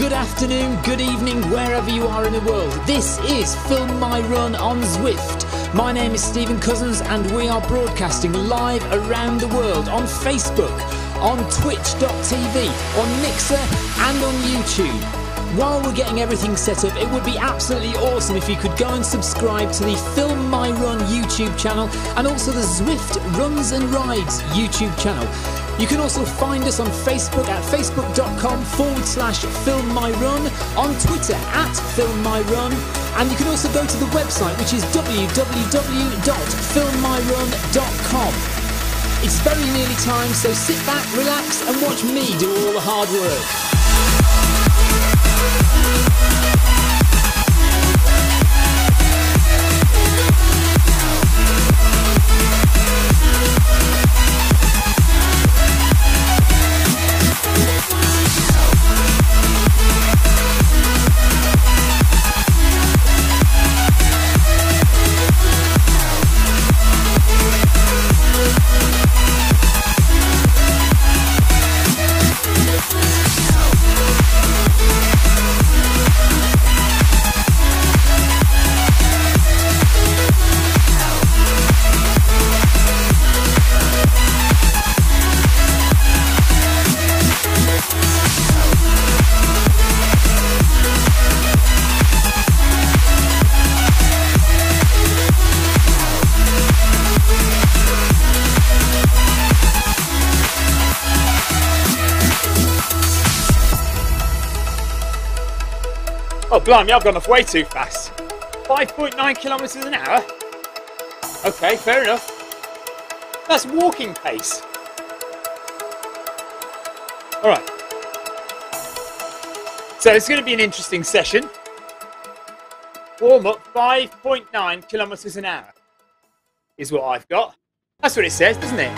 good afternoon, good evening, wherever you are in the world. This is Film My Run on Zwift. My name is Stephen Cousins and we are broadcasting live around the world on Facebook, on twitch.tv, on Mixer and on YouTube. While we're getting everything set up, it would be absolutely awesome if you could go and subscribe to the Film My Run YouTube channel and also the Zwift Runs and Rides YouTube channel. You can also find us on Facebook at facebook.com/filmmyrun, on Twitter at filmmyrun, and you can also go to the website, which is www.filmmyrun.com. It's very nearly time, so sit back, relax and watch me do all the hard work. Oh, blimey, I've gone off way too fast. 5.9 kilometres an hour? Okay, fair enough. That's walking pace. Alright. So it's going to be an interesting session. Warm up 5.9 kilometres an hour is what I've got. That's what it says, doesn't it?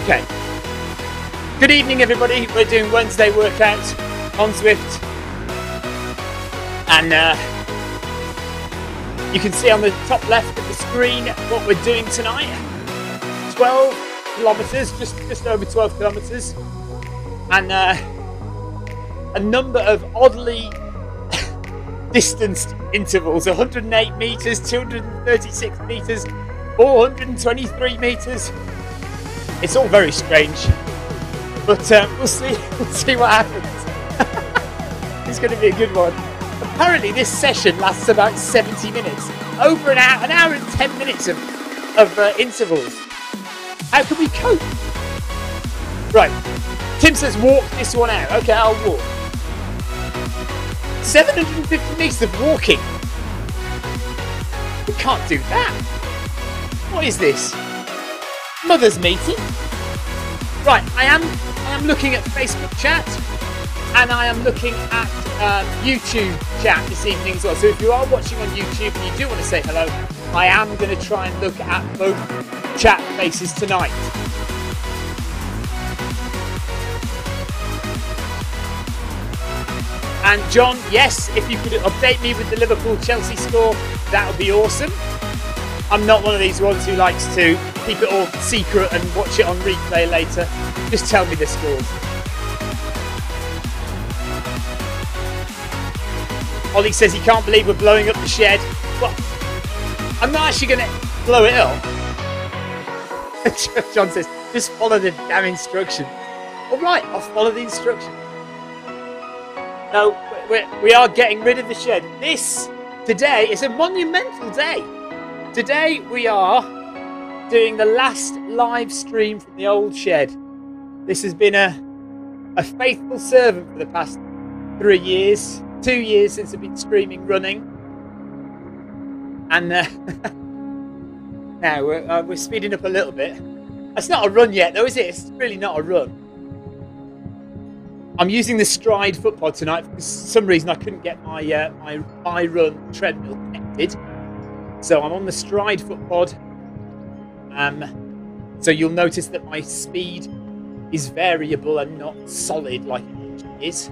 Okay. Good evening, everybody. We're doing Wednesday workouts on Zwift, and you can see on the top left of the screen what we're doing tonight. 12 kilometres, just over 12 kilometres, and a number of oddly distanced intervals: 108 metres, 236 metres, 423 metres. It's all very strange. But we'll see what happens. It's going to be a good one. Apparently this session lasts about 70 minutes. Over an hour and 10 minutes of intervals. How can we cope? Right. Tim says walk this one out. Okay, I'll walk. 750 metres of walking. We can't do that. What is this? Mother's meeting? Right, I am looking at Facebook chat and I am looking at YouTube chat this evening as well. So if you are watching on YouTube and you do want to say hello, I am going to try and look at both chat faces tonight. And John, yes, if you could update me with the Liverpool-Chelsea score, that would be awesome. I'm not one of these ones who likes to keep it all secret and watch it on replay later. Just tell me the scores. Ollie says he can't believe we're blowing up the shed. Well, I'm not actually going to blow it up. John says, just follow the damn instruction. All right, I'll follow the instruction. No, we are getting rid of the shed. Today is a monumental day. Today we are doing the last live stream from the old shed. This has been a faithful servant for the past 3 years, 2 years since I've been streaming running. And now we're speeding up a little bit. It's not a run yet though, is it? It's really not a run. I'm using the Stride footpod tonight for some reason I couldn't get my run treadmill connected. So I'm on the Stride footpod. So you'll notice that my speed is variable and not solid like it usually is.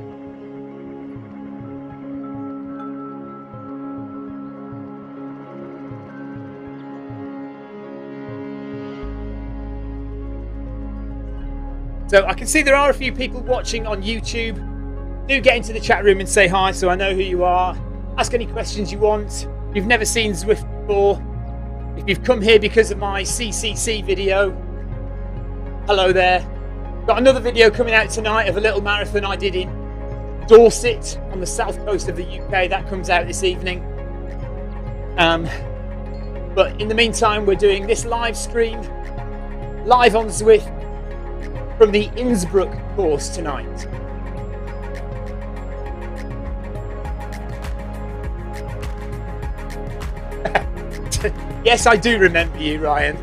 So I can see there are a few people watching on YouTube. Do get into the chat room and say hi so I know who you are. Ask any questions you want. If you've never seen Zwift before, if you've come here because of my CCC video, hello there. Got another video coming out tonight of a little marathon I did in Dorset on the south coast of the UK. That comes out this evening. But in the meantime, we're doing this live stream, live on Zwift, from the Innsbruck course tonight. Yes, I do remember you, Ryan.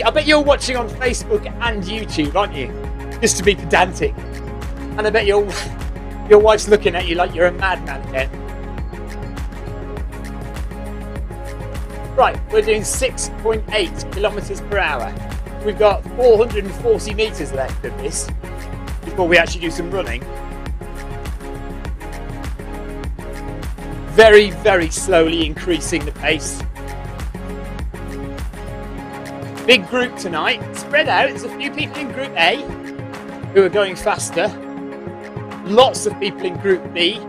I bet you're watching on Facebook and YouTube, aren't you? Just to be pedantic. And I bet your wife's looking at you like you're a madman again. Right, we're doing 6.8 kilometers per hour. We've got 440 meters left of this before we actually do some running. Very, very slowly increasing the pace. Big group tonight, spread out. There's a few people in Group A who are going faster. Lots of people in Group B.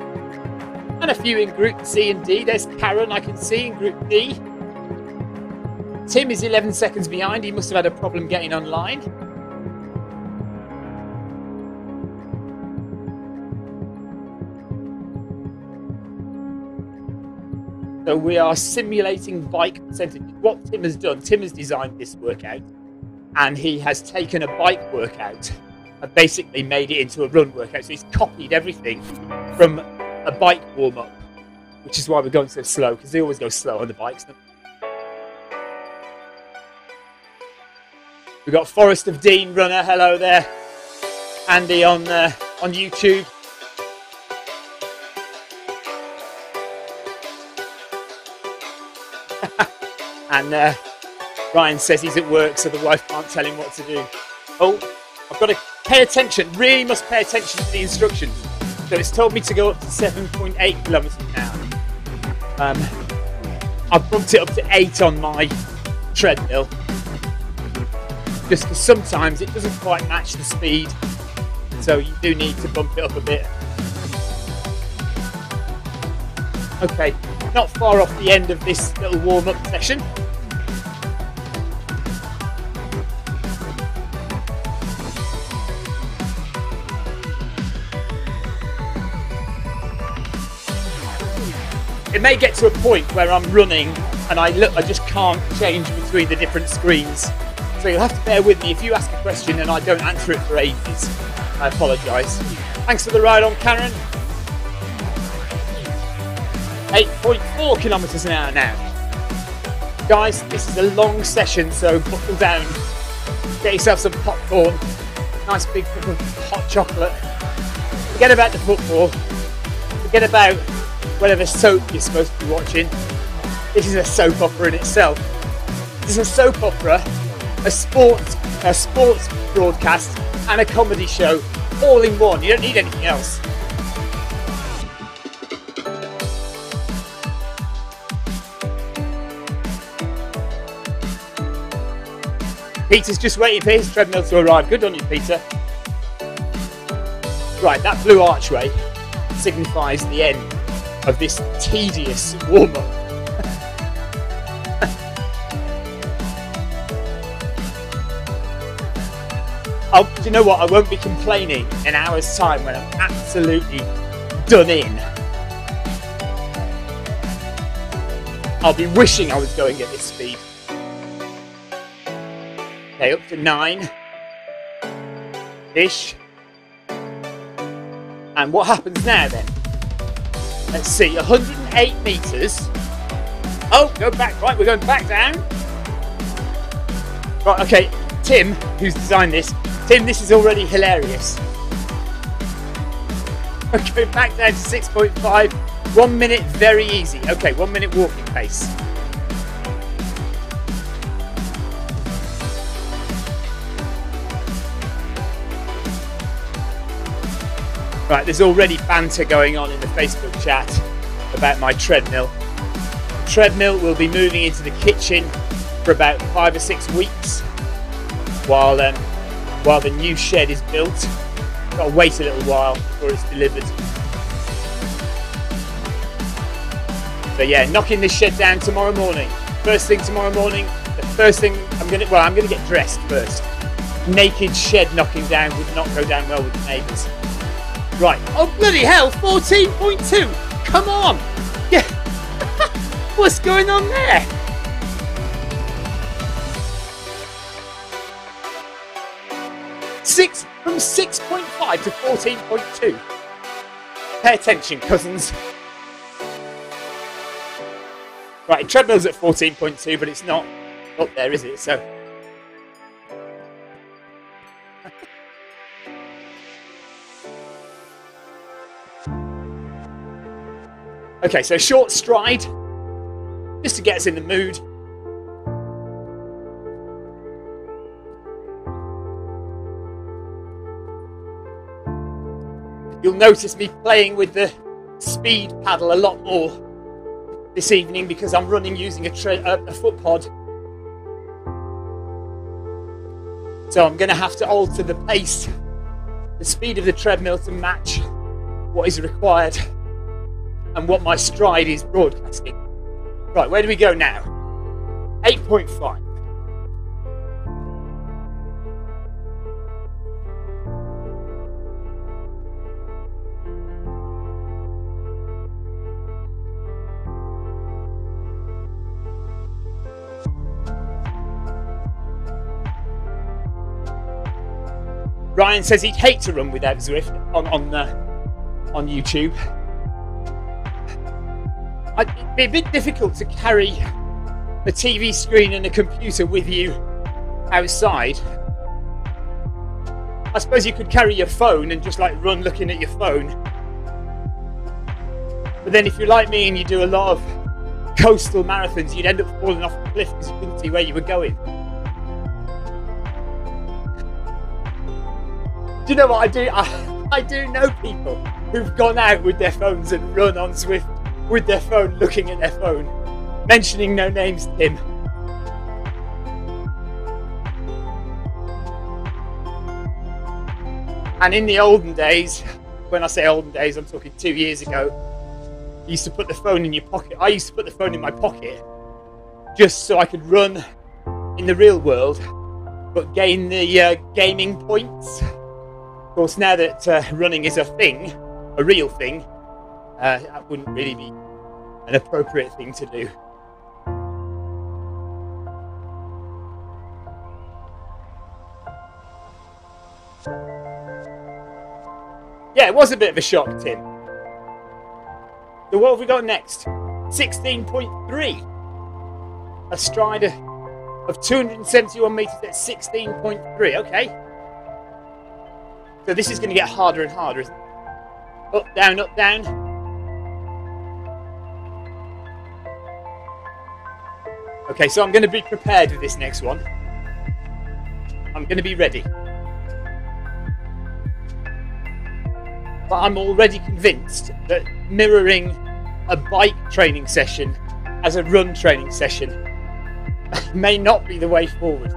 And a few in Group C and D. There's Karen, I can see, in Group D. Tim is 11 seconds behind. He must have had a problem getting online. So we are simulating bike percentage. What Tim has done, Tim has designed this workout, and he has taken a bike workout and basically made it into a run workout. So he's copied everything from a bike warm-up, which is why we're going so slow, because they always go slow on the bikes. We've got Forest of Dean runner, hello there. Andy on YouTube. And Ryan says he's at work, so the wife can't tell him what to do. Oh, I've got to pay attention, really must pay attention to the instructions. So it's told me to go up to 7.8 kilometers an hour. I've bumped it up to 8 on my treadmill, just because sometimes it doesn't quite match the speed, so you do need to bump it up a bit. Okay, not far off the end of this little warm-up session. It may get to a point where I'm running and I just can't change between the different screens. So you'll have to bear with me if you ask a question and I don't answer it for ages. I apologise. Thanks for the ride on, Karen. 8.4 kilometers an hour now. Guys, this is a long session, so buckle down. Get yourself some popcorn, nice big cup of hot chocolate. Forget about the football. Forget about whatever soap you're supposed to be watching. This is a soap opera in itself. This is a soap opera, a sports broadcast, and a comedy show all in one. You don't need anything else. Peter's just waiting for his treadmill to arrive. Good on you, Peter. Right, that blue archway signifies the end of this tedious warm-up. Do you know what? I won't be complaining in an hour's time when I'm absolutely done in. I'll be wishing I was going at this speed. Okay, up to 9-ish. And what happens now then? Let's see, 108 meters. Oh, go back, right, we're going back down. Right, okay, Tim, who's designed this, Tim, this is already hilarious. Okay, back down to 6.5. 1 minute, very easy. Okay, 1 minute walking pace. Right, there's already banter going on in the Facebook chat about my treadmill. The treadmill will be moving into the kitchen for about 5 or 6 weeks. while the new shed is built. Got to wait a little while before it's delivered. So yeah, knocking this shed down tomorrow morning. First thing tomorrow morning, the first thing I'm gonna get dressed first. Naked shed knocking down would not go down well with the neighbours. Right, oh bloody hell, 14.2, come on! Yeah, what's going on there? From 6.5 to 14.2. Pay attention, cousins. Right, treadmill's at 14.2, but it's not up there, is it? So. Okay, so short stride, just to get us in the mood. You'll notice me playing with the speed paddle a lot more this evening because I'm running using a foot pod. So I'm going to have to alter the pace, the speed of the treadmill to match what is required and what my stride is broadcasting. Right, where do we go now? 8.5. Ryan says he'd hate to run without Zwift on YouTube. It'd be a bit difficult to carry a TV screen and a computer with you outside. I suppose you could carry your phone and just like run looking at your phone. But then if you're like me and you do a lot of coastal marathons, you'd end up falling off a cliff because you couldn't see where you were going. Do you know what I do? I do know people who've gone out with their phones and run on Zwift with their phone, looking at their phone, mentioning no names, Tim. And in the olden days, when I say olden days, I'm talking 2 years ago, you used to put the phone in your pocket. I used to put the phone in my pocket just so I could run in the real world, but gain the gaming points. Of course, now that running is a thing, a real thing, that wouldn't really be an appropriate thing to do. Yeah, it was a bit of a shock, Tim. So what have we got next? 16.3. A stride of 271 metres at 16.3, okay. So this is going to get harder and harder, isn't it? Up, down, up, down. Okay, so I'm going to be prepared with this next one. I'm going to be ready. But I'm already convinced that mirroring a bike training session as a run training session may not be the way forward.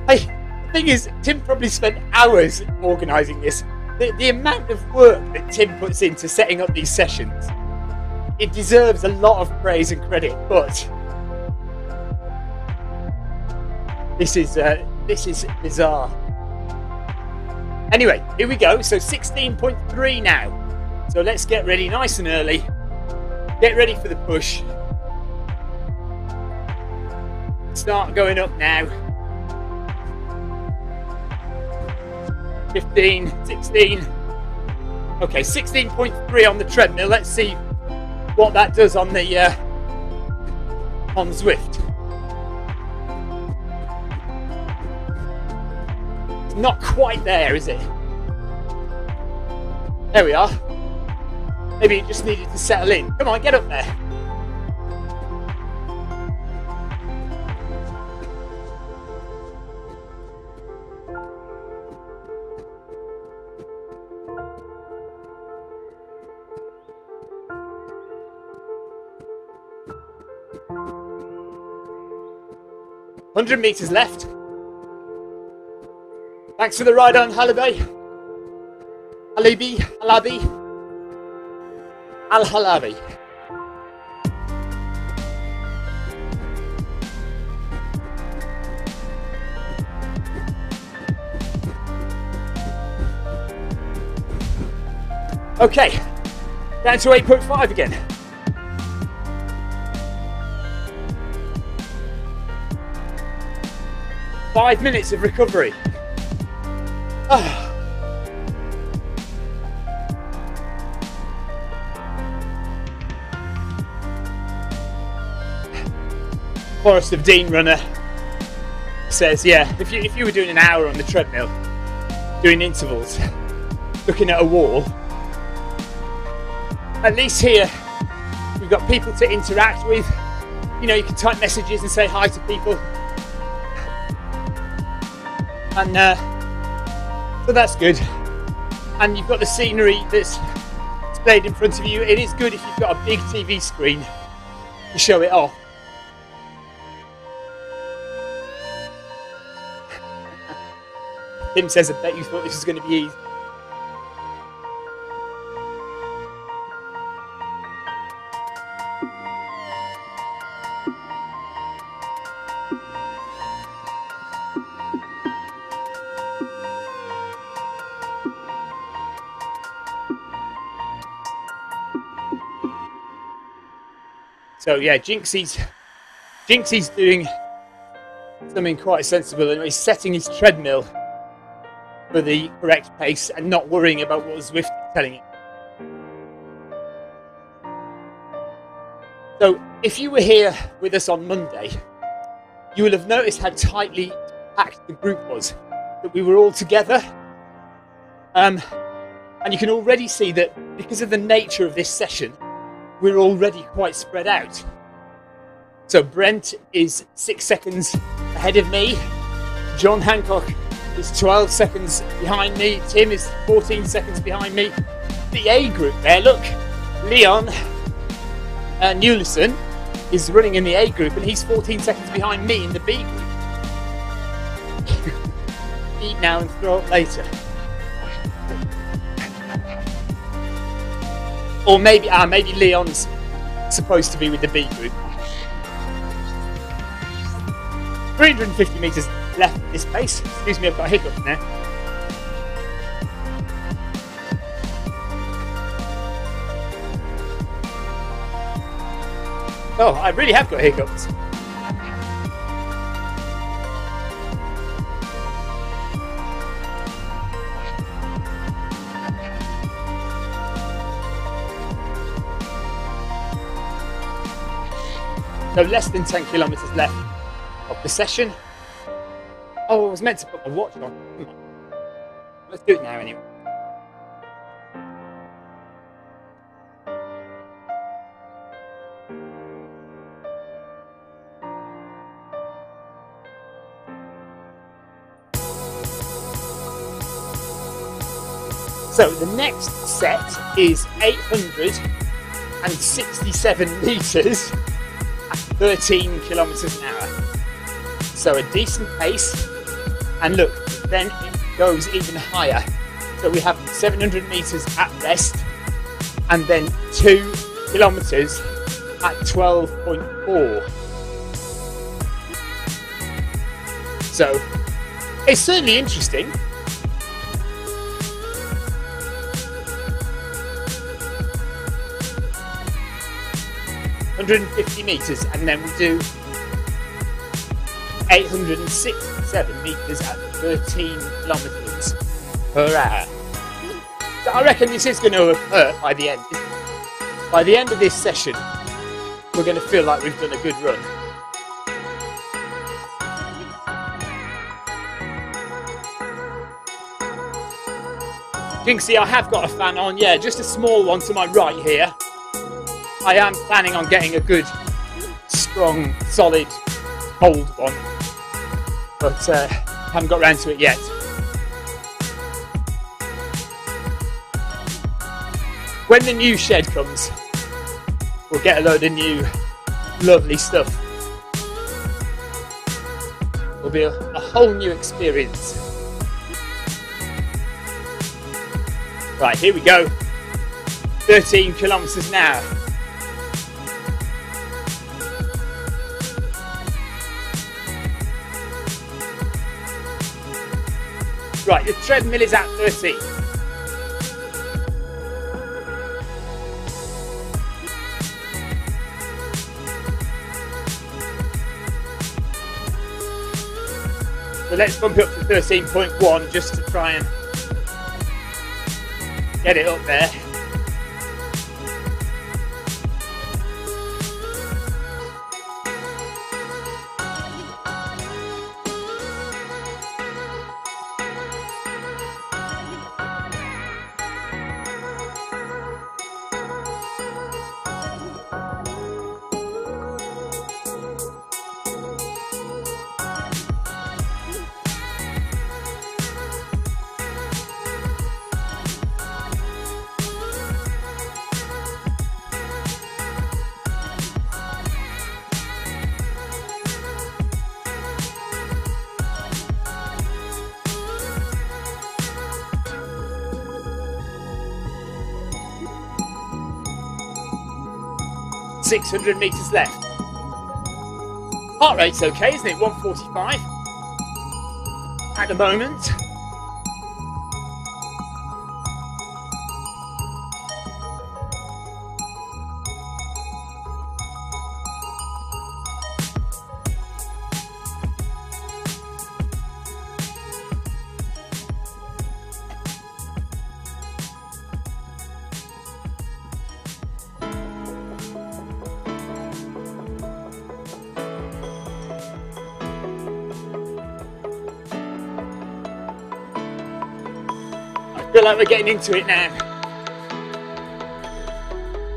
The thing is, Tim probably spent hours organising this. The amount of work that Tim puts into setting up these sessions, it deserves a lot of praise and credit, but this is bizarre. Anyway, here we go. So 16.3 now. So let's get ready nice and early. Get ready for the push. Start going up now. 15, 16. Okay, 16.3 on the treadmill. Let's see what that does on the on Zwift. It's not quite there, is it? There we are. Maybe it just needed to settle in. Come on, get up there. 100 metres left. Thanks for the ride on Halabi. Al-Halabi. Okay, down to 8.5 again. Five minutes of recovery. Forest of Dean runner says, yeah, if you were doing an hour on the treadmill, doing intervals, looking at a wall, at least here we've got people to interact with. You know, you can type messages and say hi to people, and so that's good. And you've got the scenery that's displayed in front of you. It is good if you've got a big TV screen to show it off. Tim says, I bet you thought this was going to be easy. So yeah, Jinxie's doing something quite sensible, and he's setting his treadmill for the correct pace and not worrying about what Zwift is telling him. So if you were here with us on Monday, you will have noticed how tightly packed the group was, that we were all together. And you can already see that because of the nature of this session, we're already quite spread out. So Brent is 6 seconds ahead of me. John Hancock is 12 seconds behind me. Tim is 14 seconds behind me. The A group there, look, Leon Newlison is running in the A group, and he's 14 seconds behind me in the B group. Eat now and throw up later. Or maybe Leon's supposed to be with the B group. 350 metres left at this pace. Excuse me, I've got a hiccup now. Oh, I really have got hiccups. So less than 10 kilometres left of the session. Oh, I was meant to put my watch on. Come on. Let's do it now anyway. So the next set is 867 metres at 13 kilometres an hour. So a decent pace. And look, then it goes even higher. So we have 700 metres at rest, and then 2 kilometres at 12.4. So it's certainly interesting. ...150 metres, and then we do 867 metres at 13 kilometres per hour. So I reckon this is going to hurt by the end. By the end of this session, we're going to feel like we've done a good run. Jinxie, I have got a fan on, yeah, just a small one to my right here. I am planning on getting a good, strong, solid, cold one, but haven't got round to it yet. When the new shed comes, we'll get a load of new, lovely stuff. will be a whole new experience. Right, here we go. 13 kilometers now. Right, the treadmill is at 13. So let's bump it up to 13.1 just to try and get it up there. .600 meters left. Heart rate's okay, isn't it? 145 at the moment. I feel like we're getting into it now.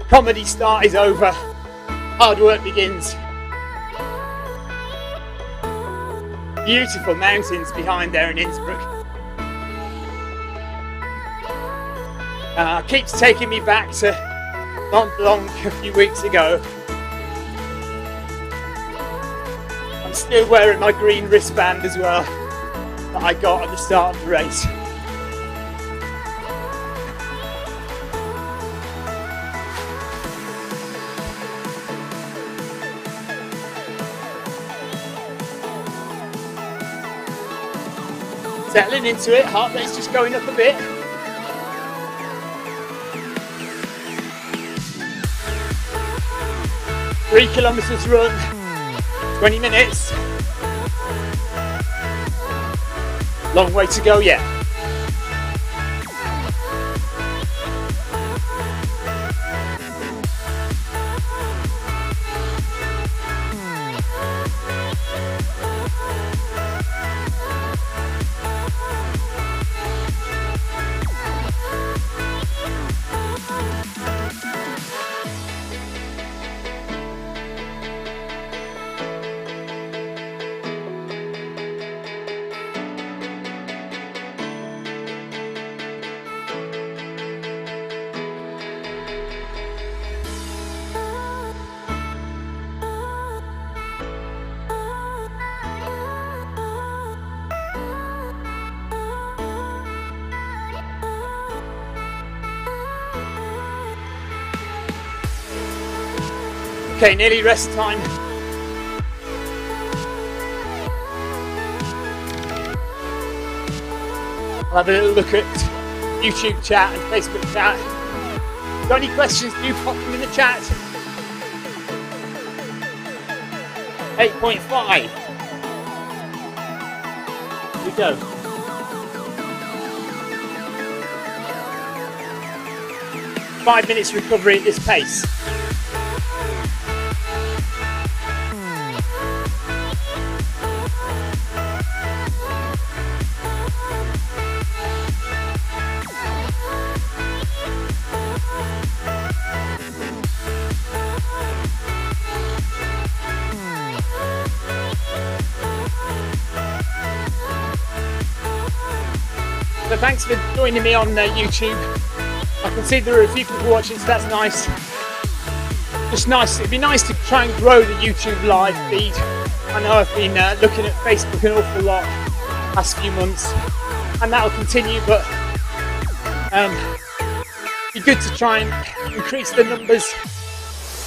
Comedy start is over. Hard work begins. Beautiful mountains behind there in Innsbruck. Keeps taking me back to Mont Blanc a few weeks ago. I'm still wearing my green wristband as well that I got at the start of the race. Settling into it, heart rate's just going up a bit. Three kilometers run, 20 minutes. Long way to go yet. Okay, nearly rest time. I'll have a little look at YouTube chat and Facebook chat. Got any questions, do pop them in the chat. 8.5. Here we go. Five minutes recovery at this pace. So thanks for joining me on YouTube. I can see there are a few people watching, so that's nice. Just nice. It'd be nice to try and grow the YouTube live feed. I know I've been looking at Facebook an awful lot past few months, and that'll continue, but it'd be good to try and increase the numbers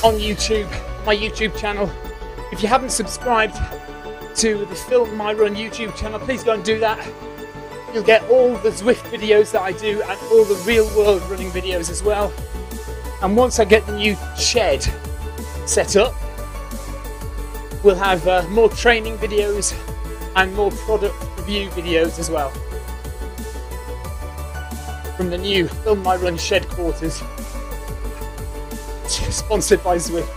on YouTube, my YouTube channel. If you haven't subscribed to the Film My Run YouTube channel, please go and do that. You'll get all the Zwift videos that I do and all the real world running videos as well. And once I get the new shed set up, we'll have more training videos and more product review videos as well. From the new Film My Run shed quarters, sponsored by Zwift.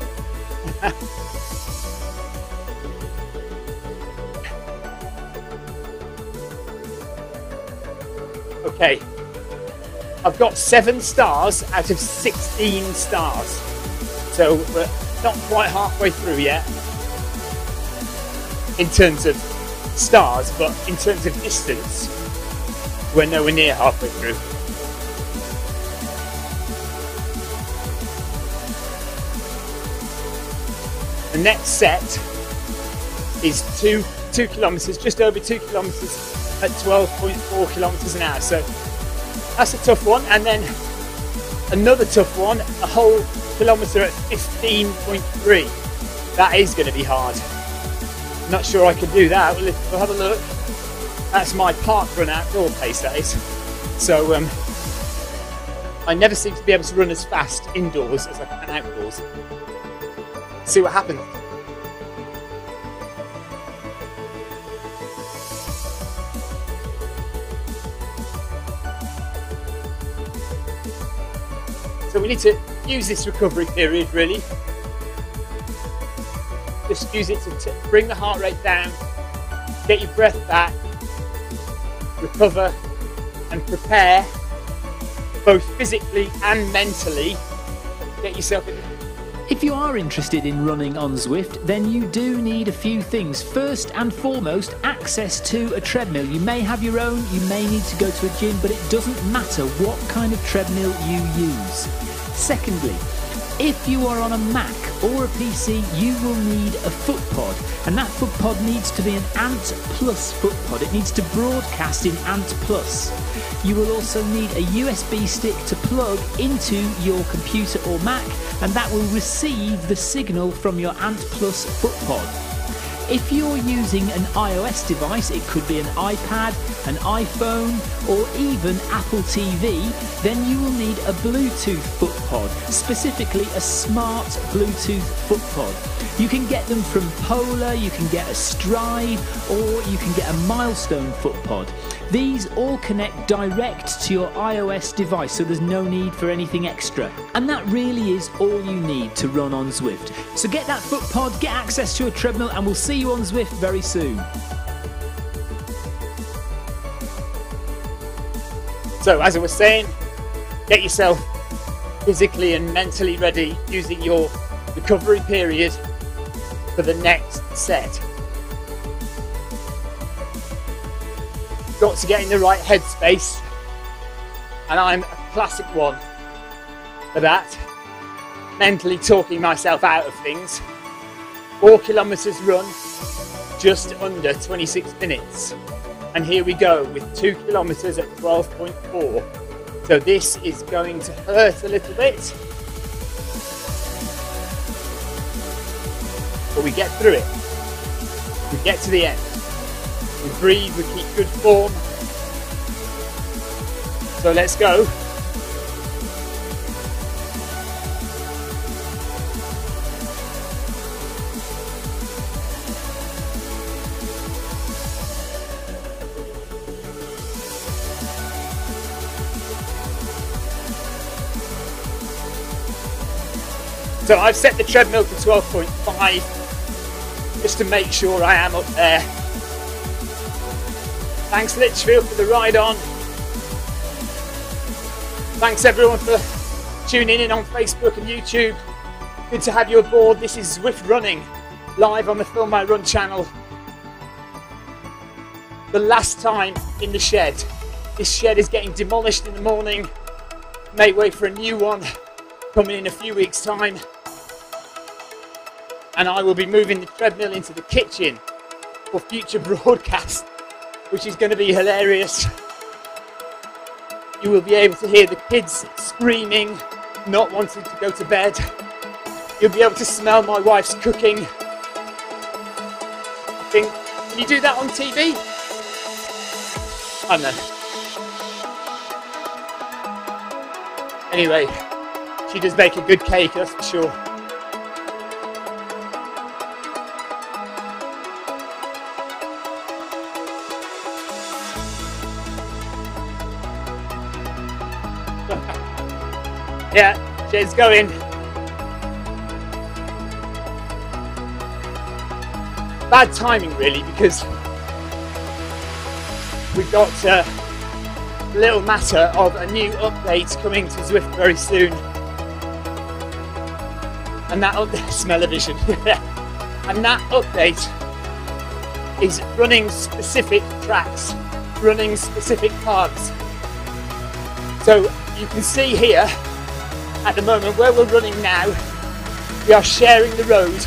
Okay, I've got 7 stars out of 16 stars, so we're not quite halfway through yet in terms of stars, but in terms of distance, we're nowhere near halfway through. The next set is 2 kilometres, just over 2 kilometres at 12.4 kilometres an hour. So that's a tough one. And then another tough one, a whole kilometre at 15.3. That is going to be hard. I'm not sure I can do that. We'll have a look. That's my park run outdoor pace, that is. So I never seem to be able to run as fast indoors as I can outdoors. See what happens. So we need to use this recovery period, really. Just use it to bring the heart rate down, get your breath back, recover and prepare both physically and mentally. Get yourself in. If you are interested in running on Zwift, then you do need a few things. First and foremost, access to a treadmill. You may have your own, you may need to go to a gym, but it doesn't matter what kind of treadmill you use. Secondly, if you are on a Mac or a PC, you will need a foot pod, and that foot pod needs to be an Ant Plus foot pod. It needs to broadcast in Ant Plus. You will also need a USB stick to plug into your computer or Mac, and that will receive the signal from your Ant Plus foot pod. If you're using an iOS device, it could be an iPad, an iPhone, or even Apple TV, then you will need a Bluetooth foot pod, specifically a smart Bluetooth foot pod. You can get them from Polar, you can get a Stride, or you can get a Milestone foot pod. These all connect direct to your iOS device, so there's no need for anything extra. And that really is all you need to run on Zwift. So get that foot pod, get access to a treadmill, and we'll see you on Zwift very soon. So as I was saying, get yourself physically and mentally ready using your recovery period for the next set. Got to get in the right headspace, and I'm a classic one for that. Mentally talking myself out of things. 4 kilometres run, just under 26 minutes. And here we go with 2 kilometres at 12.4. So this is going to hurt a little bit, but we get through it. We get to the end. We breathe, we keep good form. So let's go. So I've set the treadmill to 12.5 just to make sure I am up there. Thanks Litchfield for the ride on. Thanks everyone for tuning in on Facebook and YouTube. Good to have you aboard. This is Zwift Running, live on the Film My Run channel. The last time in the shed. This shed is getting demolished in the morning. Make way for a new one coming in a few weeks' time. and I will be moving the treadmill into the kitchen for future broadcast, which is going to be hilarious. You will be able to hear the kids screaming, not wanting to go to bed. You'll be able to smell my wife's cooking. I think, can you do that on TV? I don't know. Anyway, she does bake a good cake, that's for sure. Yeah, she's going. Bad timing really, because we've got a little matter of a new update coming to Zwift very soon. And that update, smell-o-vision. And that update is running specific tracks, running specific paths. So you can see here, at the moment where we're running now, we are sharing the road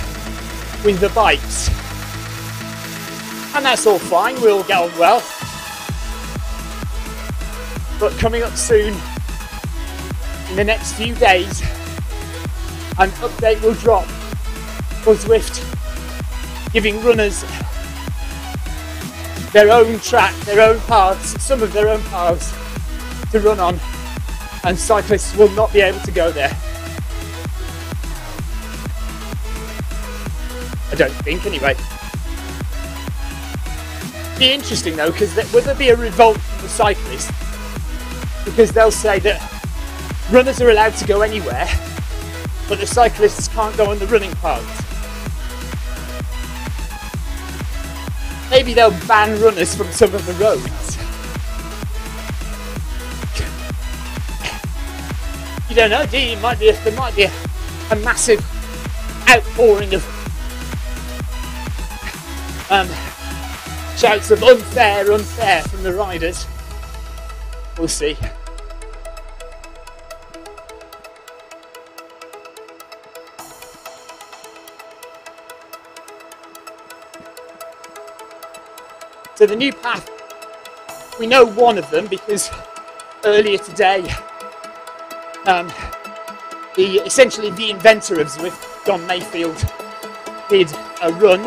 with the bikes. And that's all fine, we'll get on well. But coming up soon, in the next few days, an update will drop for Zwift, giving runners their own track, their own paths, some of their own paths to run on, and cyclists will not be able to go there. I don't think, anyway. Be interesting though, because will there be a revolt from the cyclists? Because they'll say that runners are allowed to go anywhere, but the cyclists can't go on the running paths. Maybe they'll ban runners from some of the roads. You don't know, do you? There might be a massive outpouring of shouts of unfair, unfair from the riders. We'll see. So the new path, we know one of them because earlier today, essentially the inventor of Zwift, John Mayfield, did a run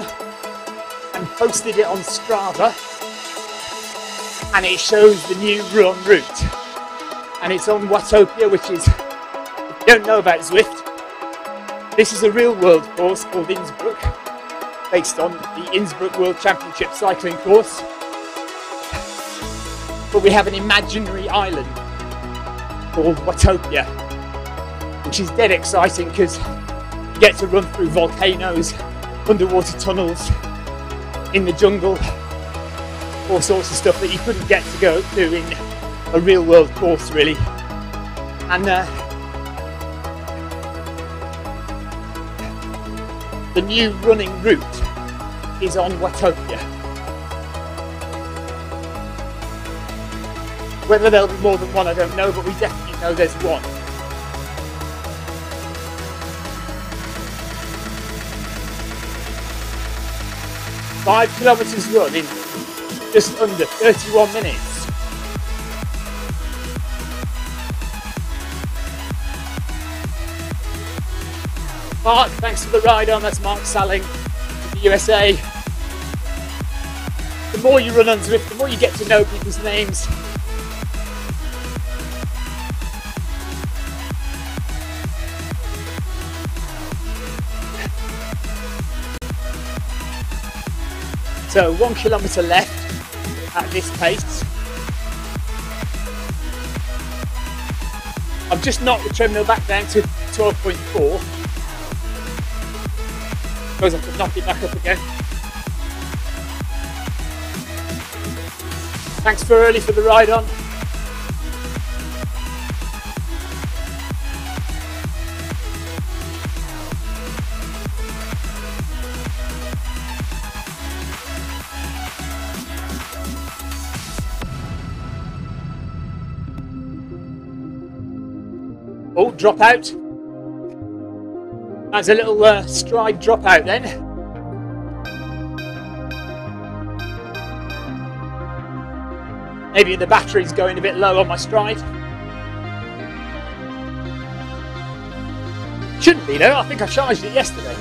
and posted it on Strava, and it shows the new run route, and it's on Watopia, which is, if you don't know about Zwift, this is a real world course called Innsbruck, based on the Innsbruck World Championship cycling course, but we have an imaginary island called Watopia, which is dead exciting because you get to run through volcanoes, underwater tunnels, in the jungle, all sorts of stuff that you couldn't get to go do in a real world course really. And the new running route is on Watopia. Whether there'll be more than one I don't know, but we definitely know there's one. Five kilometres run in just under 31 minutes. Mark, thanks for the ride on. That's Mark Salling from the USA. The more you run on Zwift, the more you get to know people's names. So 1 kilometre left at this pace. I've just knocked the treadmill back down to 12.4. Suppose I could knock it back up again. Thanks for early for the ride on. Oh, drop out. That's a little stride drop out then. Maybe the battery's going a bit low on my stride. Shouldn't be though, I think I charged it yesterday.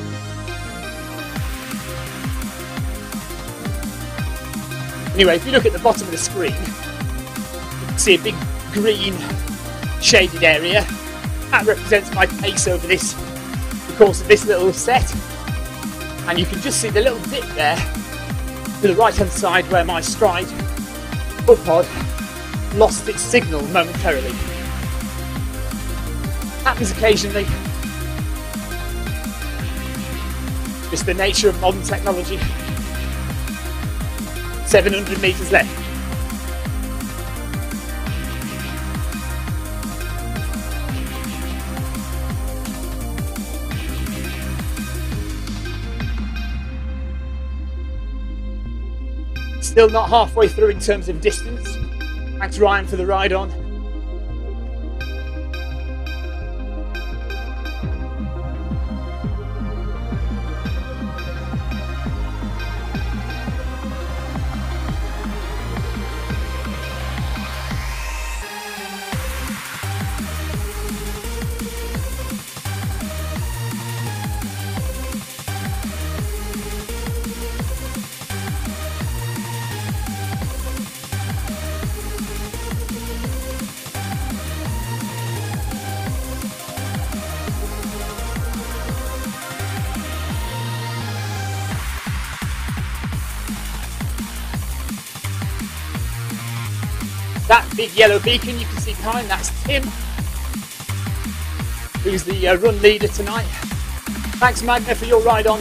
Anyway, if you look at the bottom of the screen, you can see a big green shaded area. That represents my pace over the course of this little set. And you can just see the little dip there to the right hand side where my stride foot pod lost its signal momentarily. Happens occasionally. Just the nature of modern technology. 700 metres left. Still not halfway through in terms of distance. Thanks Ryan for the ride on. That big yellow beacon you can see behind, that's Tim, who's the run leader tonight. Thanks Magna for your ride on.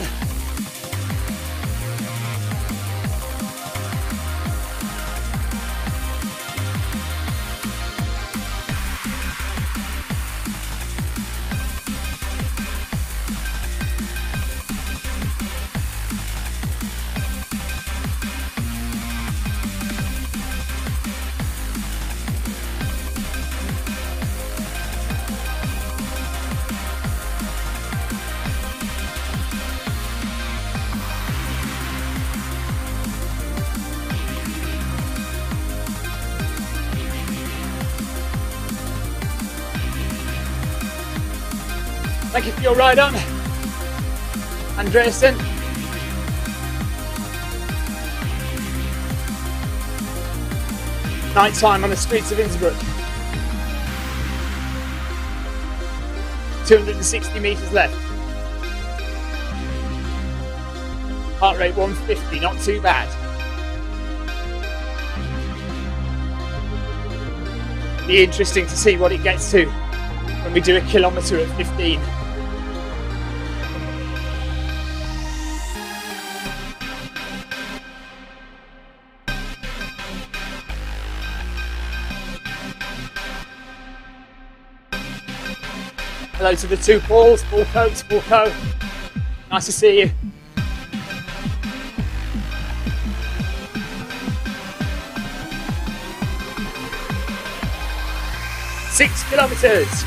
Thank you for your ride on, Andreasen. Night time on the streets of Innsbruck. 260 metres left. Heart rate 150, not too bad. Be interesting to see what it gets to when we do a kilometre at 15. Hello to the two Pauls, Paul Coates, Paul Co. Nice to see you. Six kilometres.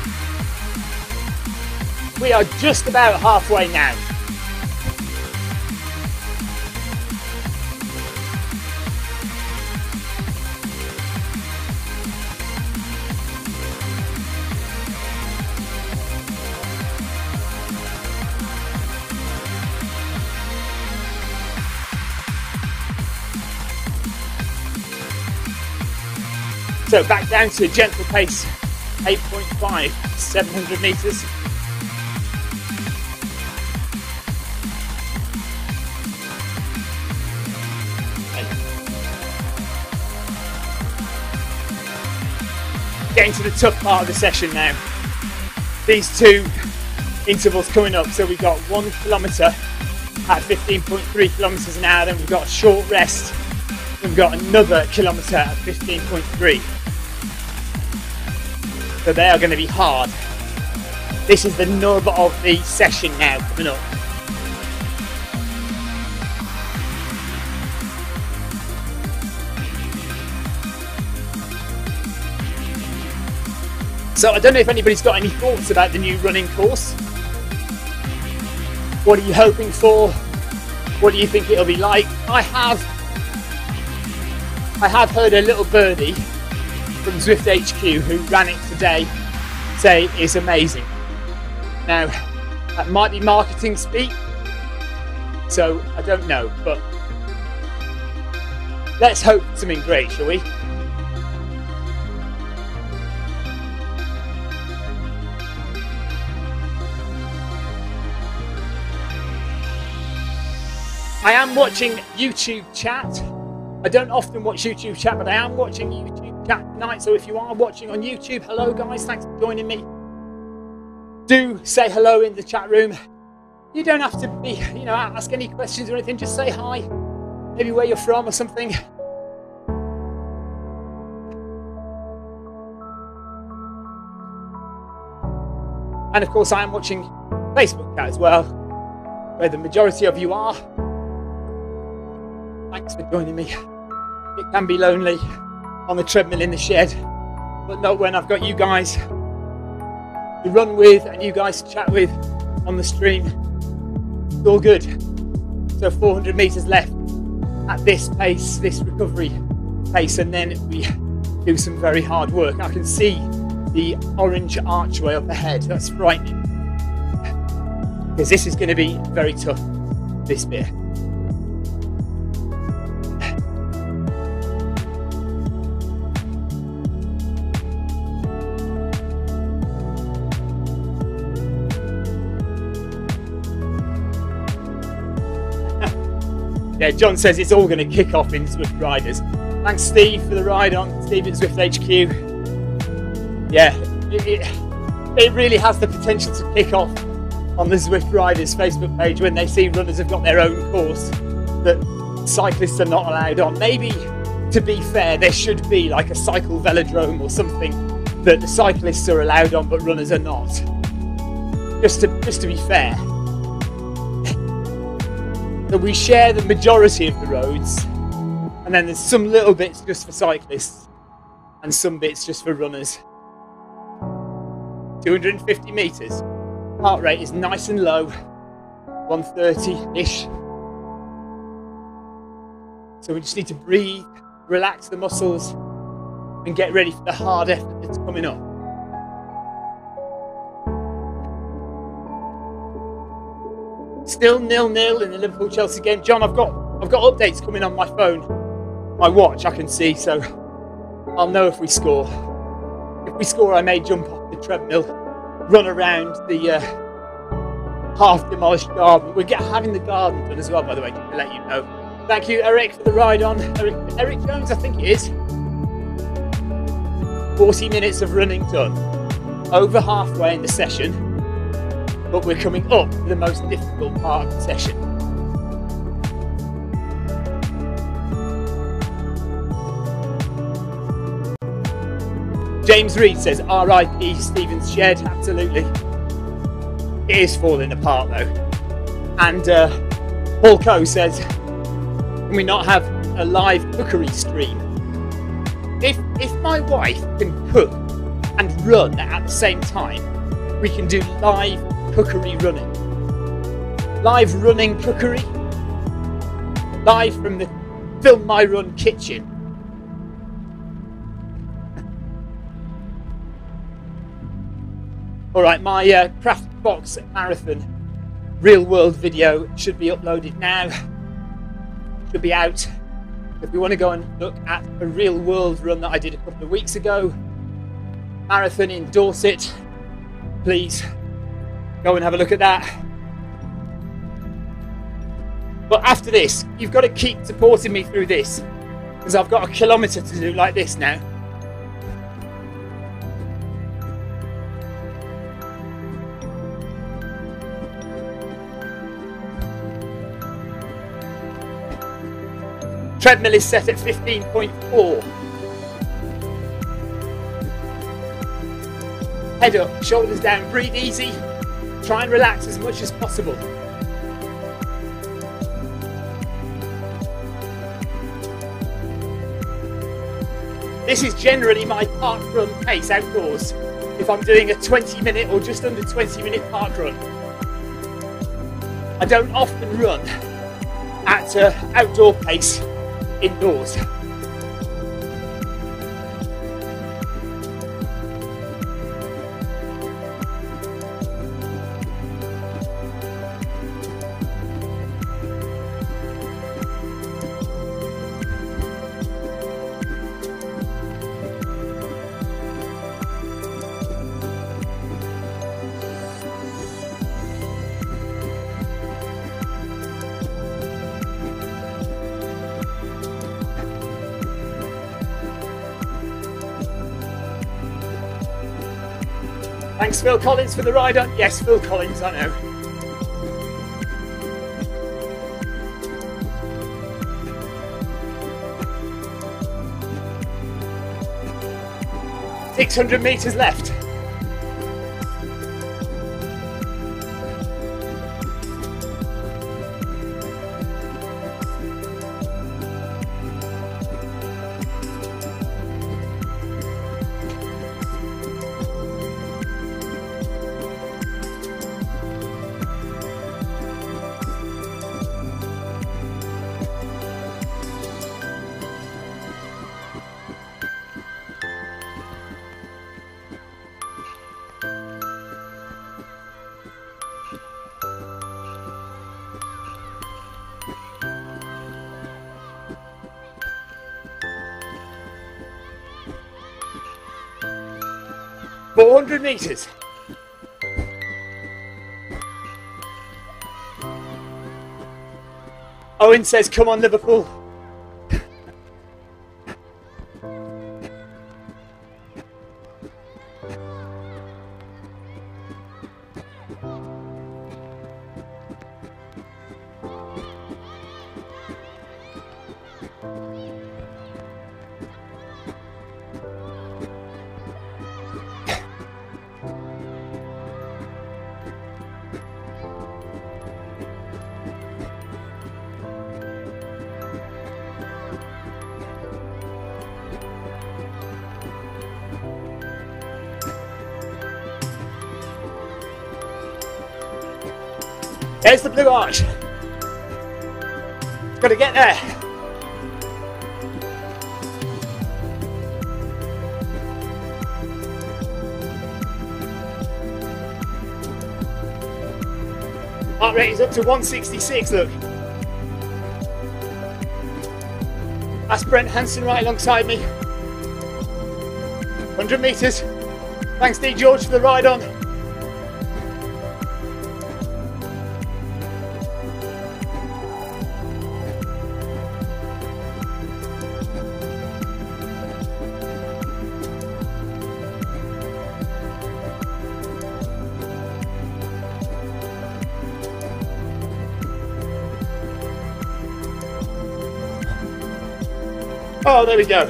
We are just about halfway now. So back down to a gentle pace, 8.5, 700 metres. Getting to the tough part of the session now. These two intervals coming up, so we've got 1 kilometre at 15.3 kilometres an hour, then we've got a short rest, we've got another kilometre at 15.3. So they are going to be hard. This is the nub of the session now coming up. So I don't know if anybody's got any thoughts about the new running course. What are you hoping for? What do you think it'll be like? I have heard a little birdie from Zwift HQ who ran it today say it's amazing. Now, that might be marketing speak, so I don't know, but let's hope for something great, shall we? I am watching YouTube chat. I don't often watch YouTube chat, but I am watching YouTube chat tonight. So if you are watching on YouTube, hello guys, thanks for joining me. Do say hello in the chat room. You don't have to be, ask any questions or anything. Just say hi, maybe where you're from or something. And of course, I am watching Facebook chat as well, where the majority of you are. Thanks for joining me. It can be lonely on the treadmill in the shed, but not when I've got you guys to run with and you guys to chat with on the stream. It's all good. So 400 meters left at this pace, this recovery pace, and then we do some very hard work. I can see the orange archway up ahead. That's frightening, because this is going to be very tough, this bit. Yeah, John says it's all going to kick off in Zwift Riders. Thanks, Steve, for the ride on. Steve at Zwift HQ. Yeah, it really has the potential to kick off on the Zwift Riders Facebook page when they see runners have got their own course that cyclists are not allowed on. Maybe, to be fair, there should be like a cycle velodrome or something that the cyclists are allowed on but runners are not. Just to be fair. That we share the majority of the roads, and then there's some little bits just for cyclists and some bits just for runners. 250 meters. Heart rate is nice and low, 130-ish. So we just need to breathe, relax the muscles, and get ready for the hard effort that's coming up. Still 0-0 in the Liverpool-Chelsea game. John, I've got updates coming on my phone, my watch. I can see, so I'll know if we score. If we score, I may jump off the treadmill, run around the half-demolished garden. We're having the garden done as well, by the way, just to let you know. Thank you, Eric, for the ride on. Eric Jones, I think it is. 40 minutes of running done. Over halfway in the session. But we're coming up to the most difficult part of the session. James Reed says, RIP Stephen's shed. Absolutely. It is falling apart though. And Paul Coe says, can we not have a live cookery stream? If my wife can cook and run at the same time, we can do live cookery running. Live running cookery. Live from the Film My Run kitchen. Alright, my Craft Box Marathon real world video should be uploaded now. Should be out. If we want to go and look at a real world run that I did a couple of weeks ago, marathon in Dorset, please go and have a look at that. But after this, you've got to keep supporting me through this, because I've got a kilometre to do like this now. Treadmill is set at 15.4. Head up, shoulders down, breathe easy. Try and relax as much as possible. This is generally my park run pace outdoors if I'm doing a 20-minute or just under 20-minute park run. I don't often run at outdoor pace indoors. Thanks, Phil Collins, for the ride on. Yes, Phil Collins, I know. $600 left. $400. Owen says, come on, Liverpool. There's the blue arch. Got to get there. Heart rate is up to 166, look. That's Brent Hanson right alongside me. 100 metres. Thanks, D. George, for the ride on. Oh, there we go.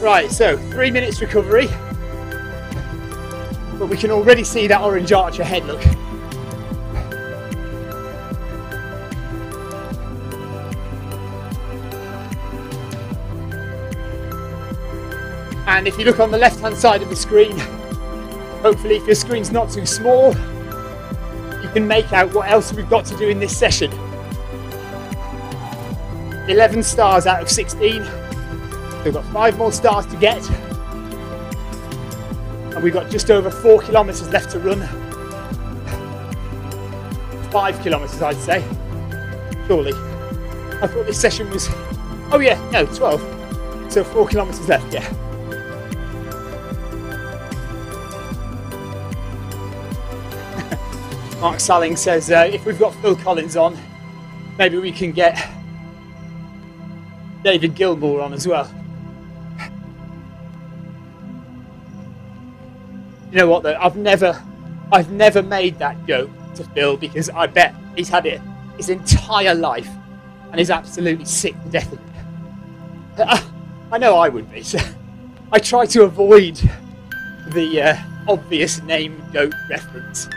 Right, so 3 minutes recovery. But we can already see that orange arch ahead, look. And if you look on the left-hand side of the screen, hopefully if your screen's not too small, you can make out what else we've got to do in this session. 11 stars out of 16. We've got 5 more stars to get. And we've got just over 4 kilometres left to run. 5 kilometres, I'd say. Surely. I thought this session was... Oh yeah, no, 12. So 4 kilometres left, yeah. Mark Salling says, if we've got Phil Collins on, maybe we can get David Gilmour on as well. You know what though, I've never made that joke to Phil because I bet he's had it his entire life and is absolutely sick to death of it. I know I would be, so I try to avoid the obvious name goat reference.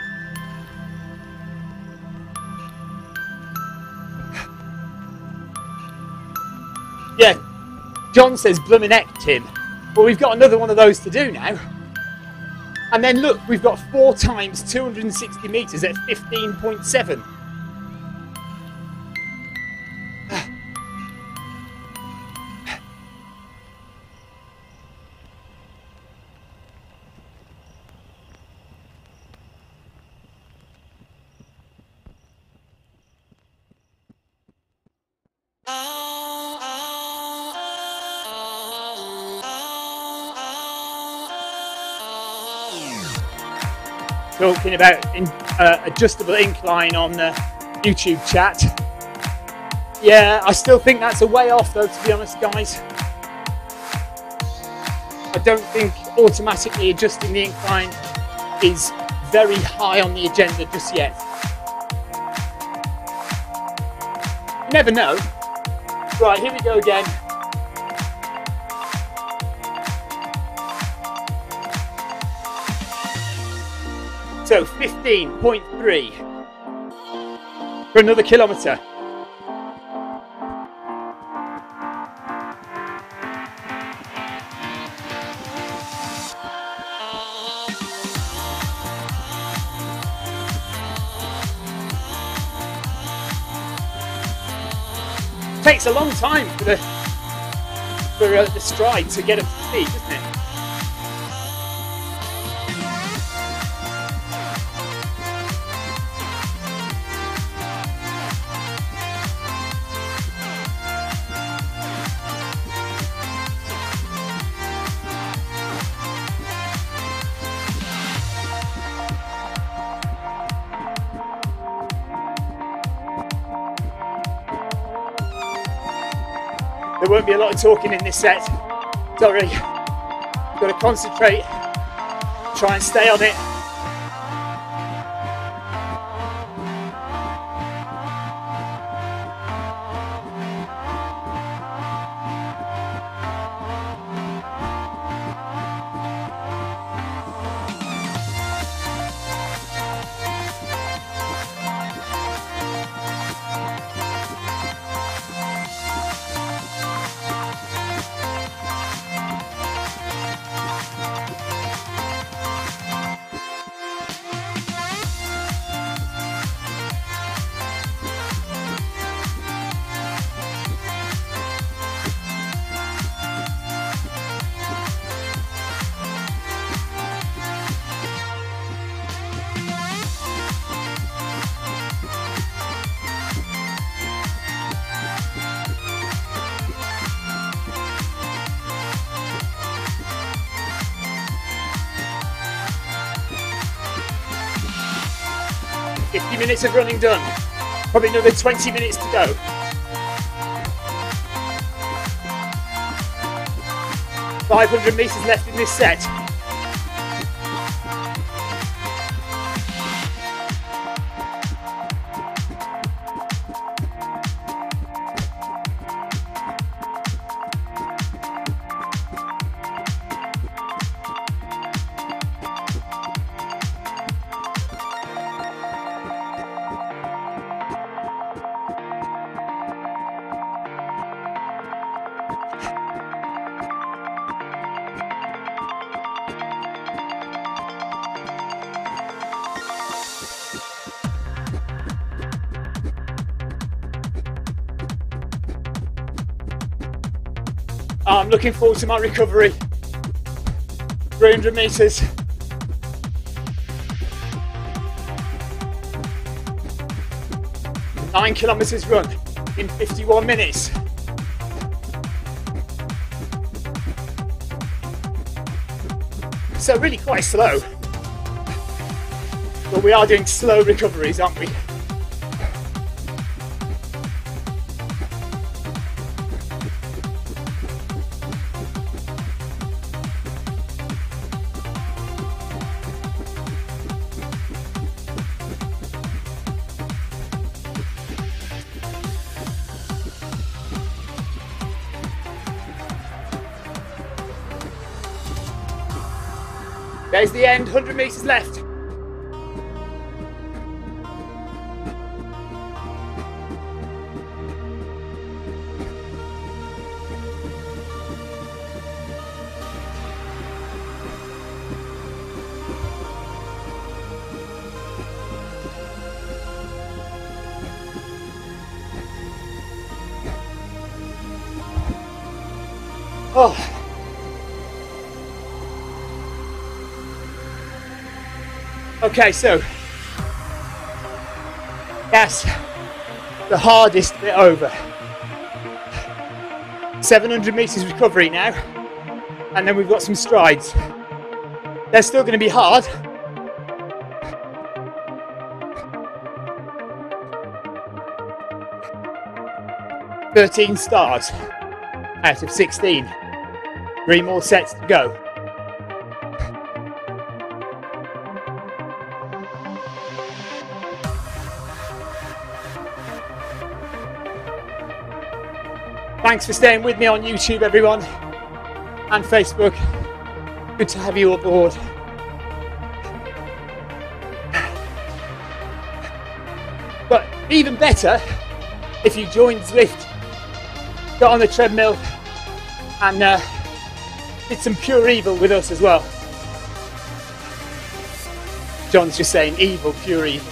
Yeah, John says bloomin' heck, Tim. Well, we've got another one of those to do now. And then look, we've got 4 times 260 metres at 15.7. Talking about adjustable incline on the YouTube chat. Yeah, I still think that's a way off though, to be honest, guys. I don't think automatically adjusting the incline is very high on the agenda just yet. You never know. Right, here we go again. So 15.3 for another kilometre. Takes a long time for the stride to get up to speed, doesn't it? There won't be a lot of talking in this set. Sorry. Got to concentrate. Try and stay on it. Minutes of running done. Probably another 20 minutes to go. 500 metres left in this set. I'm looking forward to my recovery. 300 metres. Nine kilometres run in 51 minutes. So really quite slow. But we are doing slow recoveries, aren't we? There's the end, 100 metres left. Oh. Okay, so that's the hardest bit over. 700 meters recovery now, and then we've got some strides. They're still going to be hard. "13 stars out of 16. 3 more sets to go." Thanks for staying with me on YouTube, everyone, and Facebook. Good to have you aboard. But even better if you joined Zwift, got on the treadmill, and did some pure evil with us as well. John's just saying evil, pure evil.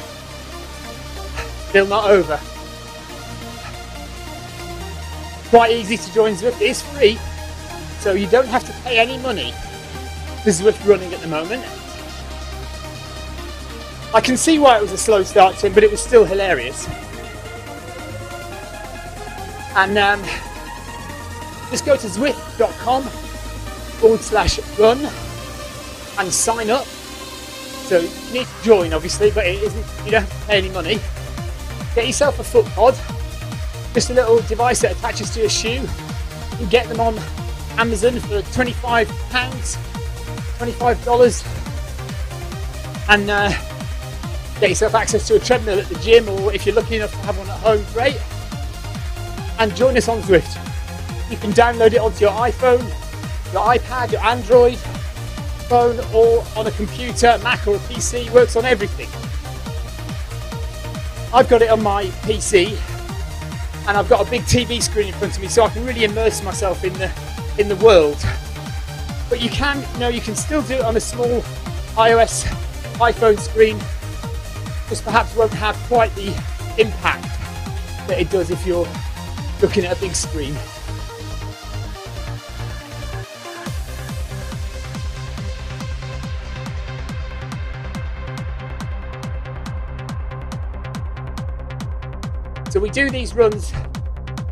Still not over. Quite easy to join Zwift. It is free, so you don't have to pay any money for Zwift running at the moment. I can see why it was a slow start, Tim, but it was still hilarious. And just go to zwift.com/run and sign up. So you need to join, obviously, but it isn't, you don't have to pay any money. Get yourself a foot pod. Just a little device that attaches to your shoe. You can get them on Amazon for £25, $25, and get yourself access to a treadmill at the gym, or if you're lucky enough to have one at home, great. And join us on Zwift. You can download it onto your iPhone, your iPad, your Android phone, or on a computer, Mac or a PC. Works on everything. I've got it on my PC, and I've got a big TV screen in front of me, so I can really immerse myself in the world. But you can still do it on a small iOS iPhone screen. Just perhaps won't have quite the impact that it does if you're looking at a big screen. So we do these runs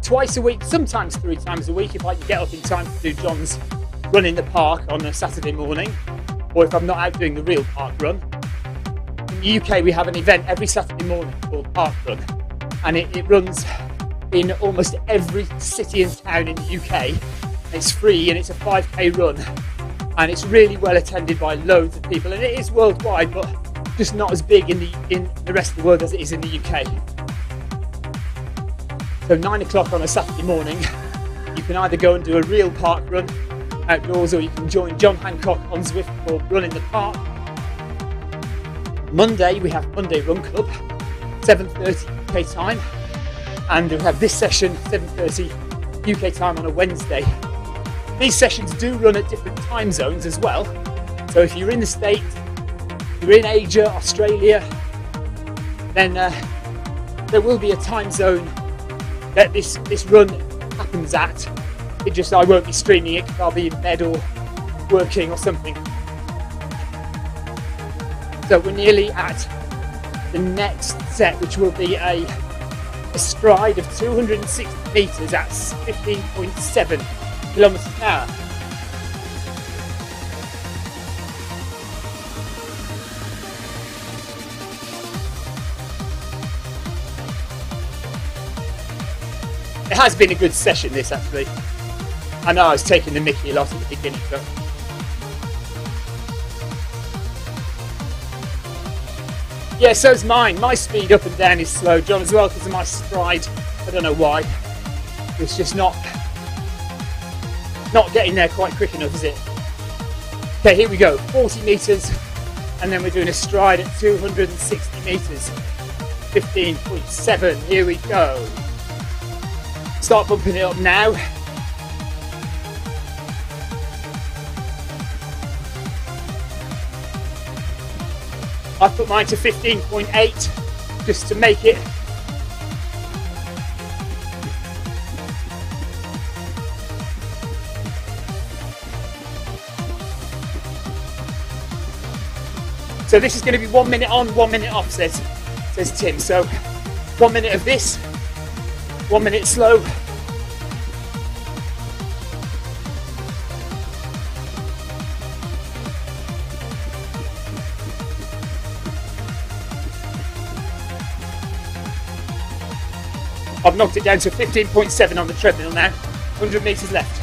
twice a week, sometimes 3 times a week if I can get up in time to do John's run in the park on a Saturday morning, or if I'm not out doing the real park run. In the UK we have an event every Saturday morning called Park Run, and it runs in almost every city and town in the UK. It's free and it's a 5k run, and it's really well attended by loads of people, and it is worldwide, but just not as big in the rest of the world as it is in the UK. So 9 o'clock on a Saturday morning, you can either go and do a real park run outdoors, or you can join John Hancock on Zwift for Run in the Park. Monday, we have Monday Run Club, 7:30 UK time, and we have this session, 7:30 UK time on a Wednesday. These sessions do run at different time zones as well, so if you're in the States, you're in Asia, Australia, then there will be a time zone that this run happens at. It just, I won't be streaming it because I'll be in bed or working or something. So we're nearly at the next set, which will be a stride of 260 metres at 15.7 kilometres an hour. It has been a good session, this, actually. I know I was taking the mickey a lot at the beginning, but yeah, so's mine. My speed up and down is slow. John as well, because of my stride. I don't know why. It's just not getting there quite quick enough, is it? Okay, here we go. 40 metres, and then we're doing a stride at 260 metres. 15.7. Here we go. Start bumping it up now. I put mine to 15.8 just to make it So this is going to be 1 minute on, 1 minute off, says Tim. So 1 minute of this, 1 minute slow. I've knocked it down to 15.7 on the treadmill now. 100 metres left.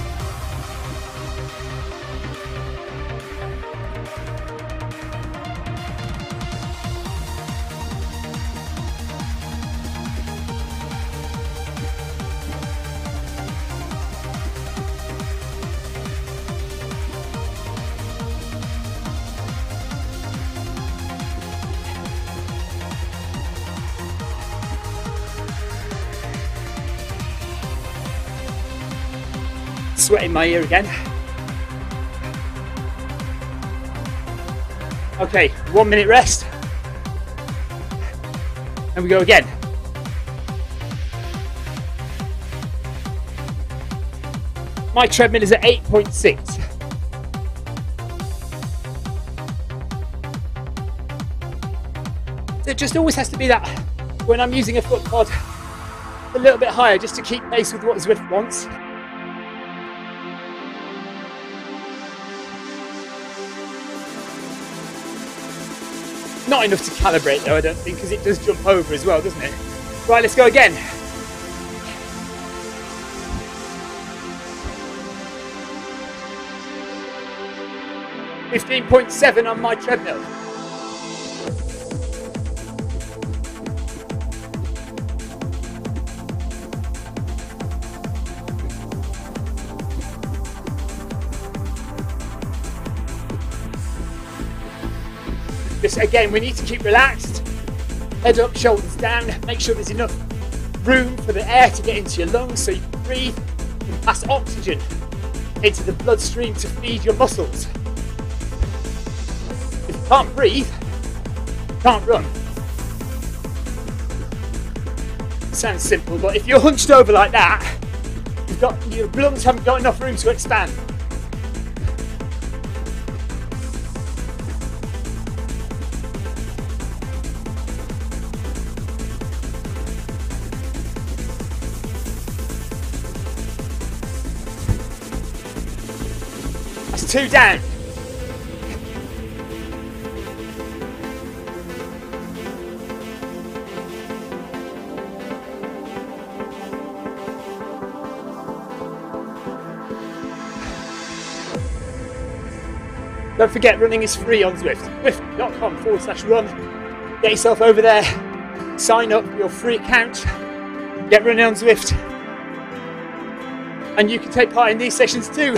Sweat in my ear again. Okay, 1 minute rest. And we go again. My treadmill is at 8.6. So it just always has to be that when I'm using a foot pod a little bit higher just to keep pace with what Zwift wants. Not enough to calibrate though, I don't think, because it does jump over as well, doesn't it? Right, let's go again. $15.7 on my treadmill. Just again, we need to keep relaxed, head up, shoulders down, make sure there's enough room for the air to get into your lungs so you can breathe and pass oxygen into the bloodstream to feed your muscles. If you can't breathe, you can't run. Sounds simple, but if you're hunched over like that, your lungs haven't got enough room to expand. That's 2 down. Don't forget, running is free on Zwift. Zwift.com/run. Get yourself over there, sign up your free account, get running on Zwift, and you can take part in these sessions too.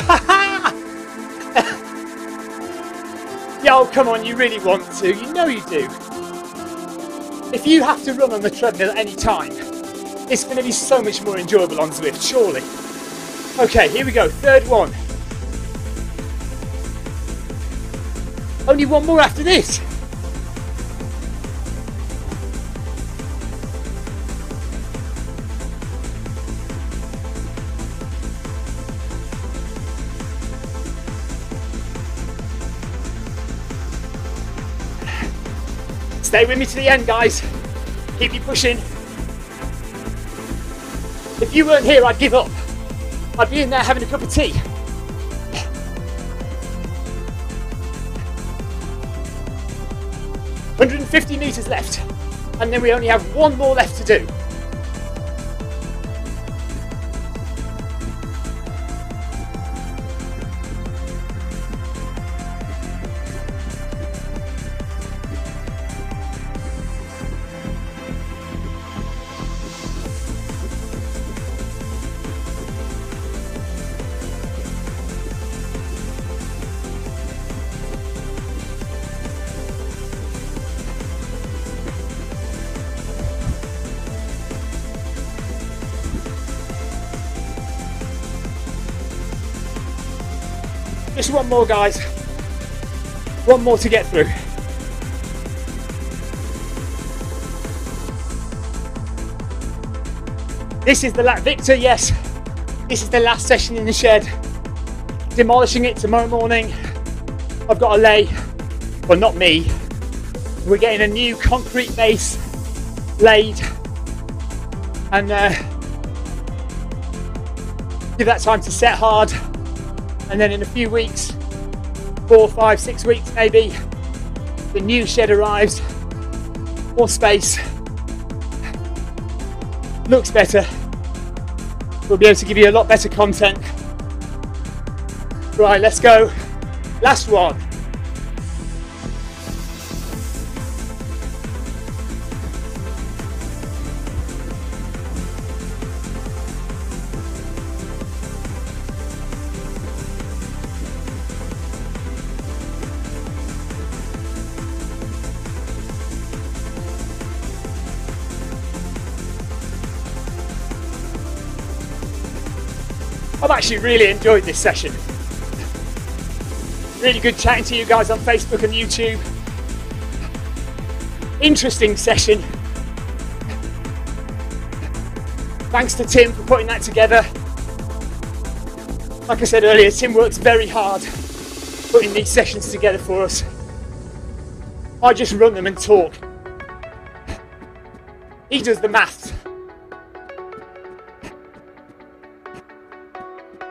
Yeah, oh, come on, you really want to. You know you do. If you have to run on the treadmill at any time, it's going to be so much more enjoyable on Zwift, surely. Okay, here we go, third one. Only one more after this. Stay with me to the end, guys. Keep you pushing. If you weren't here, I'd give up. I'd be in there having a cup of tea. $150 meters left, and then we only have one more left to do. Just one more, guys. One more to get through. This is the last, Victor, yes. This is the last session in the shed. Demolishing it tomorrow morning. I've got to lay, well, not me, We're getting a new concrete base laid, and give that time to set hard, and then in a few weeks, 4, 5, 6 weeks maybe, the new shed arrives, more space, looks better, we'll be able to give you a lot better content. Right, let's go, last one. I've actually really enjoyed this session. Really good chatting to you guys on Facebook and YouTube. Interesting session. Thanks to Tim for putting that together. Like I said earlier, Tim works very hard putting these sessions together for us. I just run them and talk. He does the maths.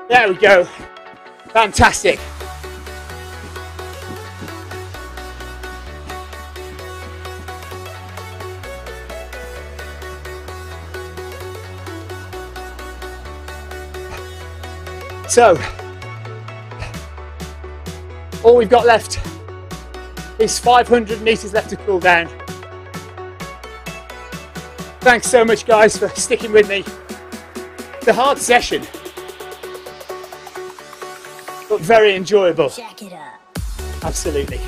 There we go. Fantastic. So, all we've got left is 500 meters left to cool down. Thanks so much, guys, for sticking with me. It's a hard session, but very enjoyable. Jack it up. Absolutely.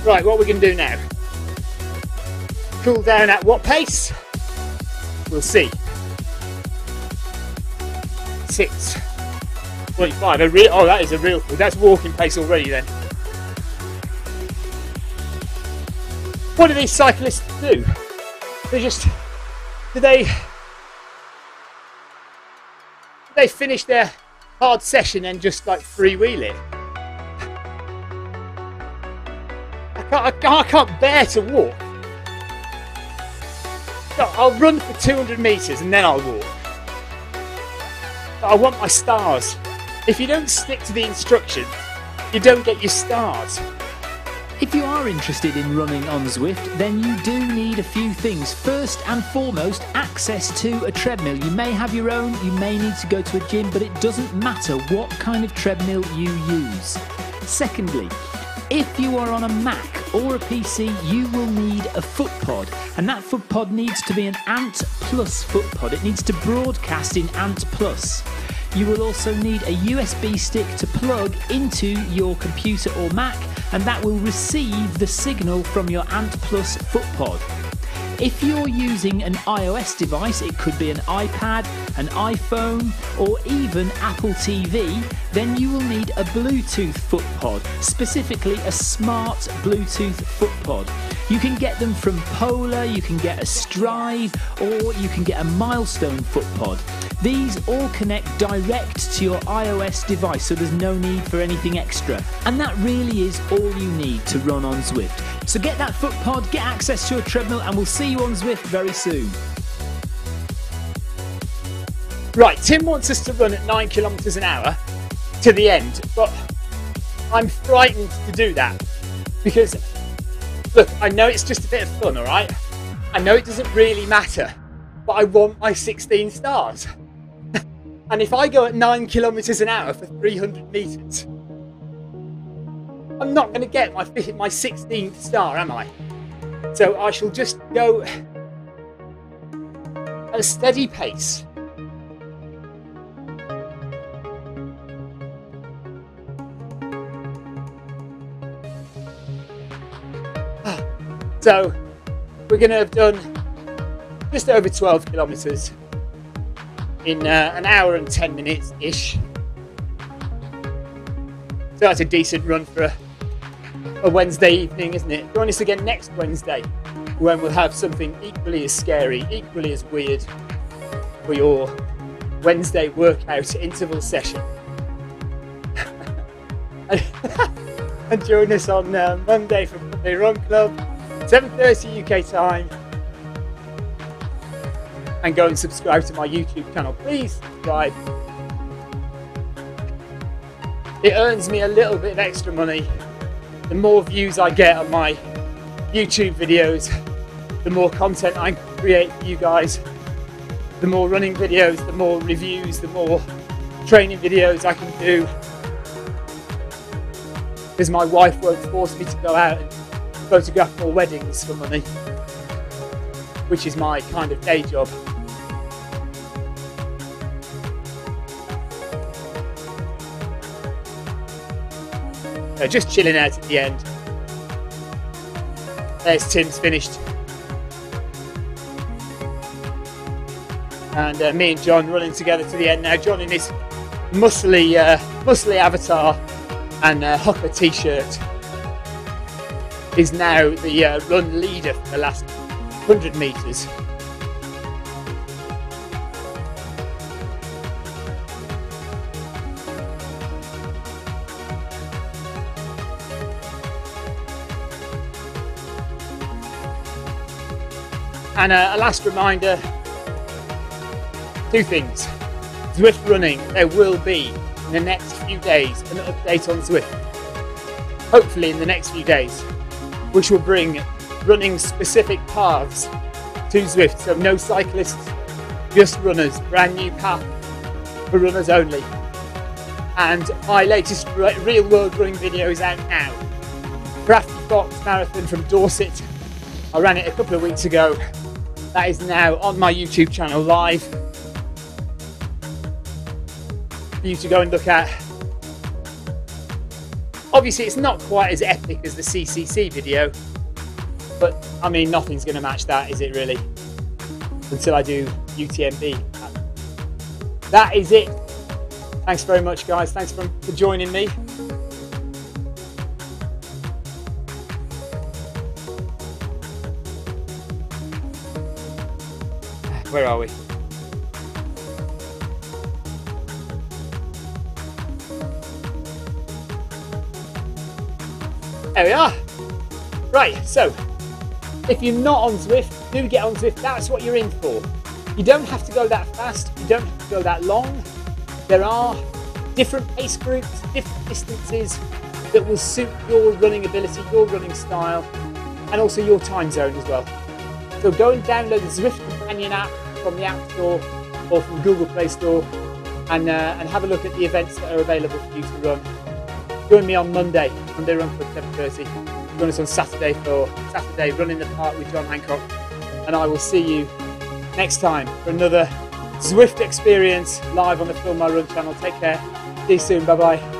Right, what we're going to do now? Cool down at what pace? We'll see. 6:45. Oh, that is a real. That's walking pace already then. What do these cyclists do? Do they finish their hard session and just like freewheel it? I can't bear to walk. So I'll run for 200 meters and then I'll walk. But I want my stars. If you don't stick to the instructions, you don't get your stars. If you are interested in running on Zwift, then you do need a few things. First and foremost, access to a treadmill. You may have your own, you may need to go to a gym, but it doesn't matter what kind of treadmill you use. Secondly, if you are on a Mac or a PC, you will need a foot pod, and that foot pod needs to be an Ant Plus foot pod. It needs to broadcast in Ant Plus. You will also need a USB stick to plug into your computer or Mac, and that will receive the signal from your Ant Plus foot pod. If you're using an iOS device, it could be an iPad, an iPhone, or even Apple TV, then you will need a Bluetooth foot pod, specifically a smart Bluetooth foot pod. You can get them from Polar, you can get a Stride, or you can get a Milestone foot pod. These all connect direct to your iOS device, so there's no need for anything extra. And that really is all you need to run on Zwift. So get that foot pod, get access to a treadmill, and we'll see you on Zwift very soon. Right, Tim wants us to run at 9 kilometers an hour to the end, but I'm frightened to do that because, look, I know it's just a bit of fun, all right? I know it doesn't really matter, but I want my 16 stars. And if I go at 9 kilometers an hour for 300 meters, I'm not going to get my 16th star, am I? So I shall just go at a steady pace. So we're going to have done just over 12 kilometers in an hour and 10 minutes-ish. So that's a decent run for a Wednesday evening, isn't it? Join us again next Wednesday when we'll have something equally as scary, equally as weird for your Wednesday workout interval session. And join us on Monday for Monday Run Club, 7:30 UK time. And go and subscribe to my YouTube channel. Please subscribe. It earns me a little bit of extra money. The more views I get on my YouTube videos, the more content I create for you guys. The more running videos, the more reviews, the more training videos I can do. Because my wife won't force me to go out and photograph more weddings for money, which is my kind of day job. Just chilling out at the end. There's Tim's finished. And me and John running together to the end now. John in his muscly avatar and Hucker t-shirt is now the run leader for the last 100 metres. And a last reminder, two things. Zwift running, there will be in the next few days an update on Zwift. Hopefully in the next few days, which will bring running specific paths to Zwift. So no cyclists, just runners, brand new path for runners only. And my latest real world running video is out now. Crafty Fox Marathon from Dorset. I ran it a couple of weeks ago. That is now on my YouTube channel live for you to go and look at. Obviously it's not quite as epic as the CCC video, but I mean nothing's going to match that, is it really? Until I do UTMB. That is it. Thanks very much guys, thanks for joining me. Where are we? There we are. Right, so if you're not on Zwift, do get on Zwift. That's what you're in for. You don't have to go that fast. You don't have to go that long. There are different pace groups, different distances that will suit your running ability, your running style, and also your time zone as well. So go and download the Zwift Companion app from the App Store or from Google Play Store and have a look at the events that are available for you to run. Join me on Monday Run Club 7:30. Join us on Saturday for Saturday Run in the Park with John Hancock. And I will see you next time for another Zwift experience live on the Film My Run channel. Take care. See you soon. Bye bye.